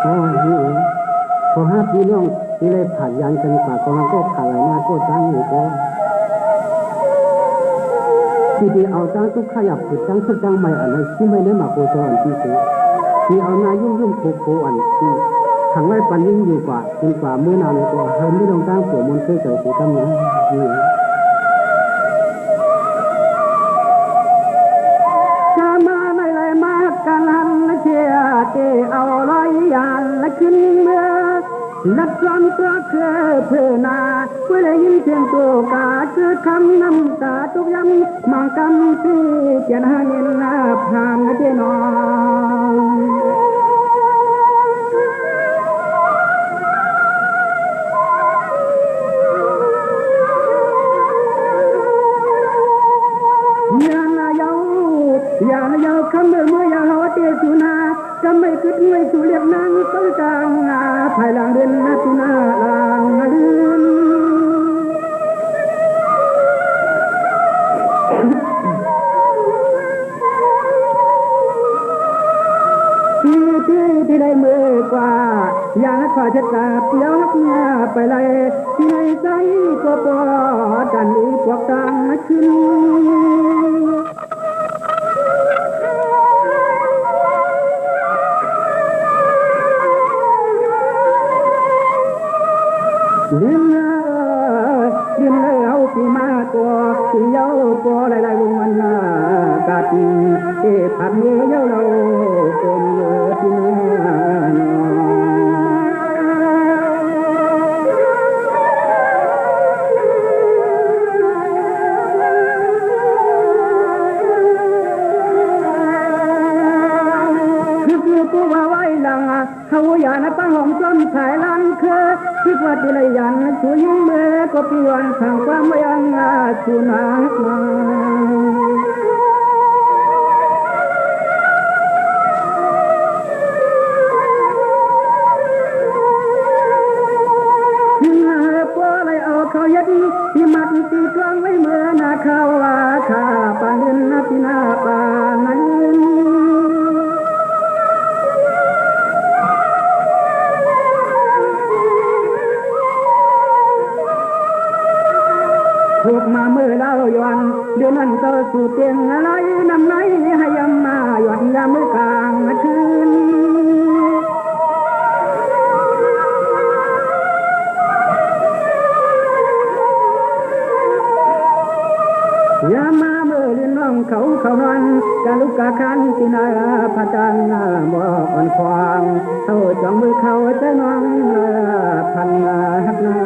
นี่พอหาพี่น้องที่เลยผ่านยานกันกว่าของเราก็ผ่านหลายมาก็จังอยู่ก็ที่เอาจังทุกขยับผิดจังสักจังใหม่อันไหนที่ไม่ได้มาโกจรที่สุดที่เอานายุ่งโคอันที่ทางไว้ปันยิ่งอยู่กว่าจนกว่าเมื่อนานกว่าเฮิมที่ลงตั้งตัวมนต์เคยเจอที่กำลังนี่จะมาไม่เลยมากกันหันเชียเกเอาร้อยยานและขึ้นเมื่อนับจนตัวคือเพื่อนาเพื่อได้ยินเสียงตัวกาคือคำน้ำตาทุกย้ำมองกำที่เขียนให้เงินผ่านเจนองอย่าเยาคำเมื่ออย่าหอเตสุนาก็ไม่คิดไม่สุเรียบนางต้นกลางภายหลังเดินนาตุนาลางเดินที่ได้มือกว่าอย่างขอชัดกาเปียวไปเลยที่ในใจก็ปอดันอีกว่าตังขึ้นดินเอาที่มาตัวที่เย้าตัวหลายๆวงมันกัดผัดเมื่อเย้าเราคมที่เขาอย่านะตั้งหอมจนสายลันคือคิดว่าที่ละยันช่วยเมื่อก็ปีวันทางความไม่อันชูนักมาที่หาพอเลยเอาเขายัดที่มัดตีกลางไว้เมื่อนาเขาว่าข้าปาเงินนาที่นาปานั้นถูกมาเมื่อเล่าย้อนเดือนนั้นก็สู่เตียงอะไรนำไหนให้ยำมาหย่อนยามมือกลางคืนยามมาเมื่อเรียนน้องเขานอนกาลุกกาคันที่นาพระจันทร์บอกอ่อนควางเท่าจ้องมือเขาจะน้องพันหักนา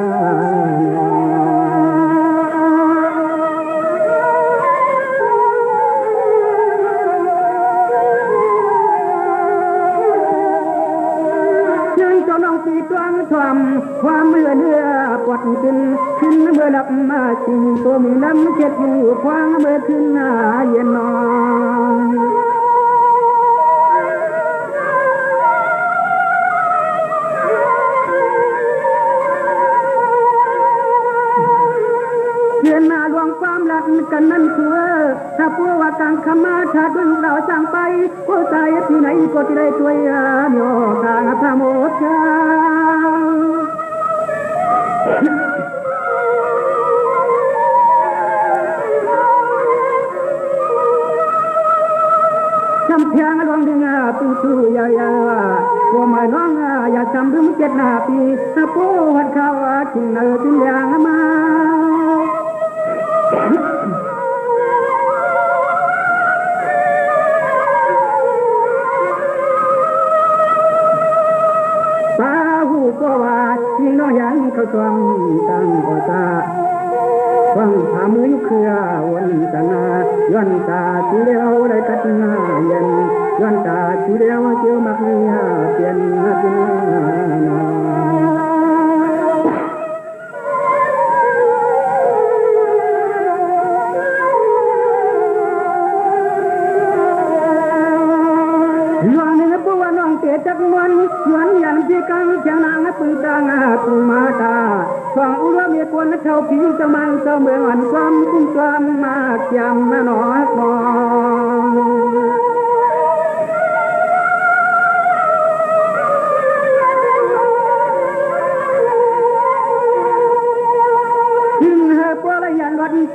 ความเมื่อเนื้อปวดขึ้นเมื่อหลับมาจริงตัวมีน้ำเช็ดอยู่ความเมื่อขึ้นหน้าเย็นนอนเย็นหน้าดวงความหลักกันนั่นคือถ้าผู้ว่ากังขมาถ้าดึงเราสั่งไปผู้ใจที่ไหนก็ที่ได้ช่วยโยกางพระโมชาจำเพียงลองดึงปูชูยายาว่าไม่น้องอย่าจำดึง7 นาทีถ้าผู้หัดเขาทิ้งเนื้อทิ้งยางมาก็ว่ายิ่งน้อยยันเขาตวงตั้งโอตาฟังพามือยุเครือวันตานาย้อนตาที่เลี้ยวได้ตัดหน้าเย็นย้อนตาที่เลี้ยวเจียวมักเนียเปลี่ยนหน้าที่นา จักวันย้อนยันที่กังชนะปืนดังปูมาตาฟังอุลามีคนเท่าผิวจะมันเสมือนความคุ้มความมากยำหนอคอง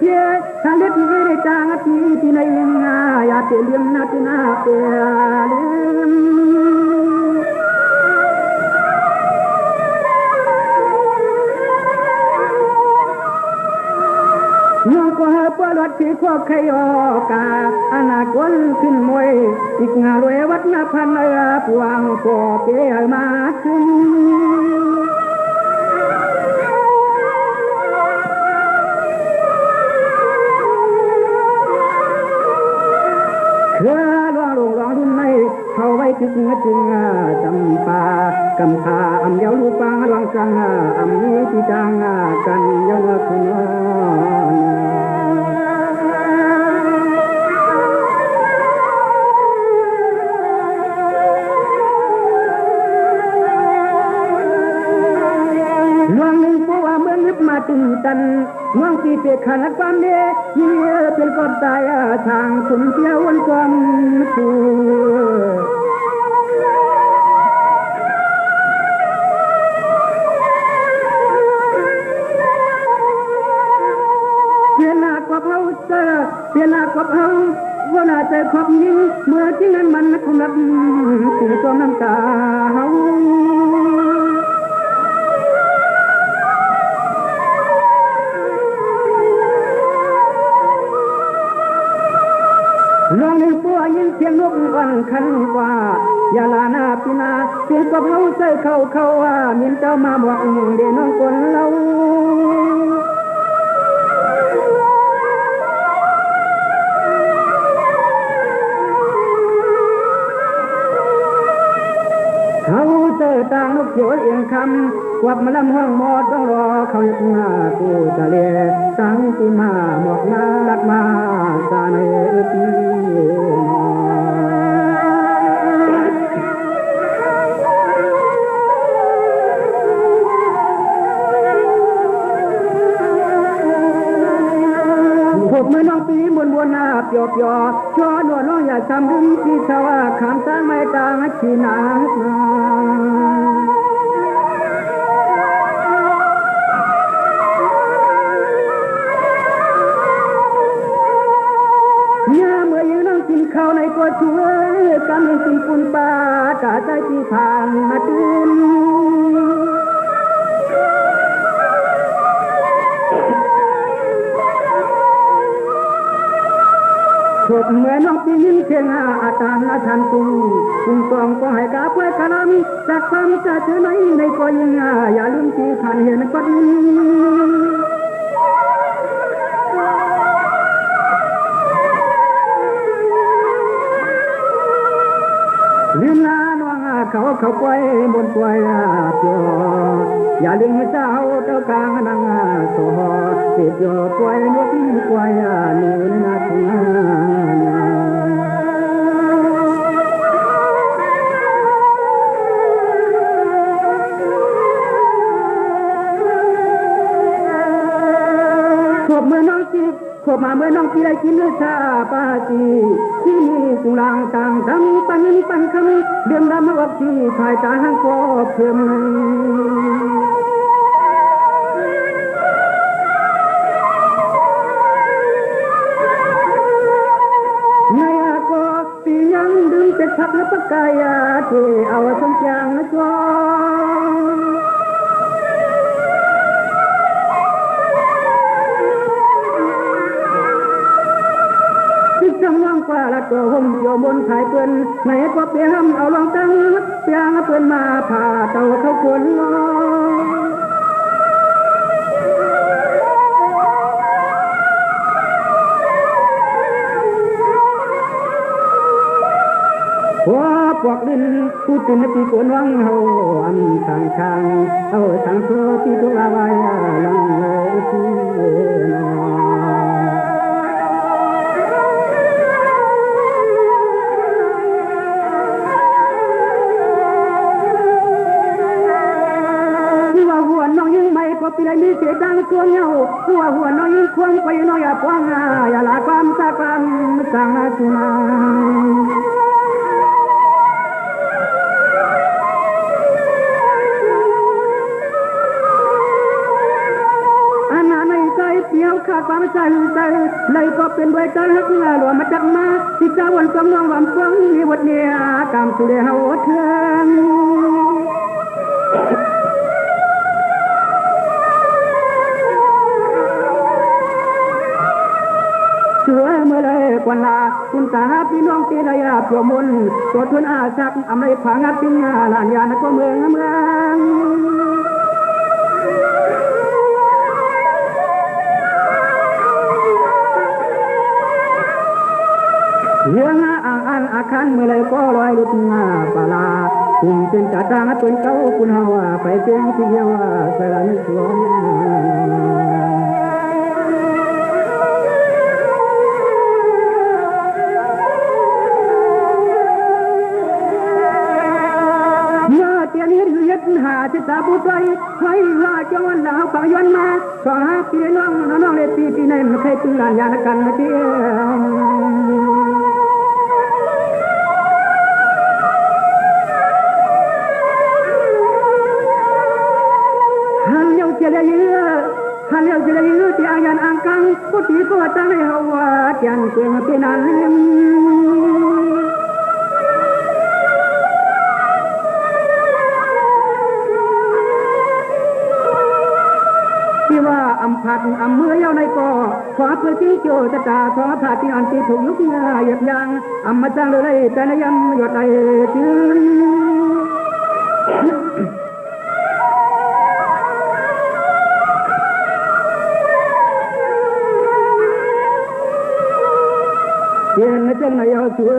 เพียทะเลที่ได้จางที่ในงายาเตเลียมนาตินาเปลน้องก็ปลอดที่ควบใครออกาอนาคตขึ้นมวยอีกงารวยวัดนาพันเรือปวงพอเปมาขึ้นเพื่อร้องรุ่นในเขาไว้ถึงจึงจำปากำพาอำเยาลูกปางลองจังอำนี้ที่จังกันยนคุณ ตึงตันน้องที่เปขันความเดยี่เป็นกอบตายทางสุนเสียวันความสูเพียนากว่าเขาเจอเพียนากว่าเขาว่าน่าจะขอบยิ่งเมื่อที่นั้นมันคงรับถึงความน้ำตาเขาน้องในปัวยินเสียงนกวันคันว่าอย่าลานาพินาเสียงกับเขาใส่เขาว่ามีเจ้ามาบอกเดน้องคนเราเขาเจอต่างนกเขียวเอียงคำวับมาลำห้องหมอต้องรอเขาหน้ากูจะเลี้ยสังติมาหมอกมาลัดมาสาในปีเมื่อน้องปีบนหน้าเปียกๆช้อนน้องอย่าทำดึงที่ชาวคำตั้งไม่ต่างขี้หนาเนี่ยเมื่อยังนั่งกินข้าวในตัวช่วยกำลังกินปุ่นปลากะใจที่ผ่านมาตื่นสดเหมือนน้องปีนเชียงอาจารย์ทันตูคุณกองก็ให้กาเพื่อขนมจากความจะเจอไหนในก็ยังอย่าลืมที่ผ่านเห็นก็ดีลืมลาน้องเขาปล่อยบนปล่อยเปียวอย่าลืมเจ้าเจ้ากลางนางโซเปียวปล่อยนกปล่อยนี่นาทีเมื่อน้องจีบขบมาเมื่อน้องพี่ได้กินชาปาจีที่นี่สุรางต่างทั้งปันคำเดือดดำมาบอกที่ภายตาหังก็เพิ่มในอาก็ปียังดื่มเป็ดชักและปากกายเทเอาสมจางนะจ๊อจังว่างฟ้าละตัวห่มโยบนขายเปิ้นไหนก็เปียมเอาลองตั้งเปียงเปิ้นมาผ่าเต่าเขาคนล้อหัวปวกดินผู้ตื่นปีกวนวังเฮาอันทางทางโซที่ตัวลาวายลังที่ปีไรมีเสียดังตัวเงาหัวน้อยควงไปน้อยพวงอย่าละความสักความสังสุนาอันนั้นในใจเปียวค ความใจเลยก็เป็นด้วยใจฮักหลวงมาจักมาที่จะวนกำลังหวังฟังมีบทเนี่ยกามสุเดเฮาเทืองช่วยเมื่อไรกวนลาคุณตาพี่น้องที่ได้รับตัวมุนตัวทุนอาสักอำไรผางัดปิ้งลานยานก็เมืองเรื่องอันอาคันเมื่อไรก็ลอยลุดมาปลาคุณเป็นจ่าตาเป็นเก้าคุณเฮาไปเจียงที่เฮาสารนิสวงหาจิตาบุตรให้ว่าจวนดาวปะยนมาขอหาพี่น้องเลยปีในมันเคยตึงลานยานกันเที่ยวหันเลี้ยวจะได้ยื้อที่อายันอังกังผู้ที่ก็ตั้งให้เฮาว่าจันเก่งเป็นนั้นอำพัดอำเมื่อเย้าในก่อขอเพื่อที่โจตตาขอพาที่อันที่ถูกยุกยาหยับยังอำมาจังเลยแต่นยังหยดไหลจืนเสียงจังนายเอาชัว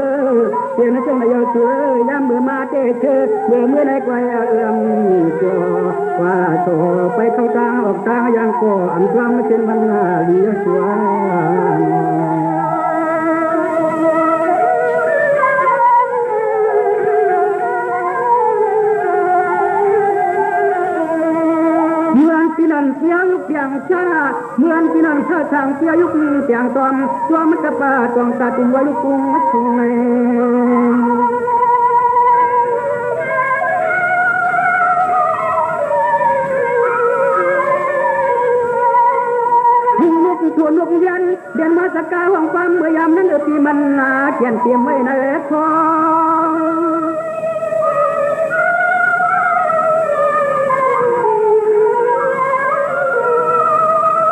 เสียงจังนายเอาชัวยามเมื่อมาเตเธอเมื่อในไกวเอื้อมจอว่าโตไปเข้าตาออกตาอย่างก็อันกลางไม่เป็นบรรณาเลียชัวเมืองที่นั่นเสียงเสียงชาเมืองที่นั่นชาทางเสียยุคเสียงตอมตัวมันกระปาตองตาตุ่มไว้ลูกกุ้งชงเลยทวนลูกยันเดินมาสกาห้องความเมื่อยามนั้นที่มันนาเขียนเตรียมไว้ในคอ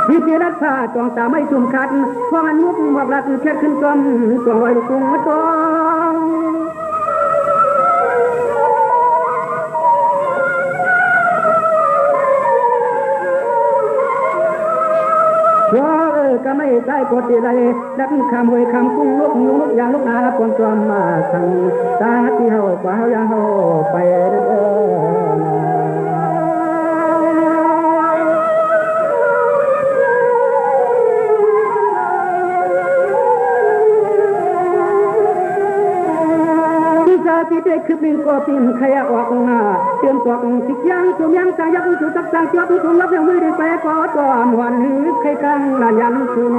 ที่เจรัตถาจองตาไม่สุ่มขัดเพราะมันมุกบอกรักแค่ขึ้นจอมตัวไว้ลูกกุ้งตองก็ไม่ใช่กฎใดดักคำหวยคำกุ้งลูกยุงลูกยางลูกนาปนจอมมาสั่งตาที่เฮากว่าเฮายังเฮาไปเด้อที่ได้คือเป็นก็เป็นใครออกมาเตรียมตัวสิย่างตัวยังกายักจุตักสังจอบทุงรับยังมือได้ไปก็จอมวันหือใครกลางลานยันสุน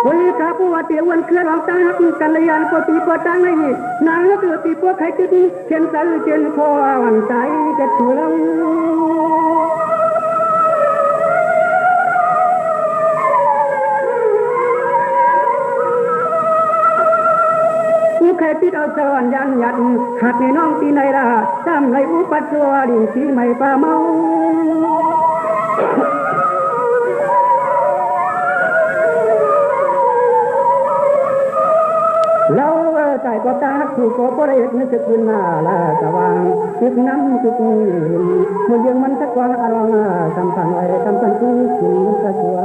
คนข้าผู้ว่าเตียวันเคลื่อนออกตาหักกันเลยยันก็ตีก็ตั้งให้นางก็ตีพวกใครจะดีเช่นสันเช่นพอวันใจจะถูแล้วใครติดเอาเสวนยันยันหัดในน้องตีในราตามในอุปัชวาดินที่ไม่ป่าเมาเราใจก็ตาถูกก็ได้นึกขึ้นมาละสว่างตึกน้ำตึกมันยังมันสักวันอารมณ์สัมพันธ์ไว้สัมพันธ์ที่กินกระชัว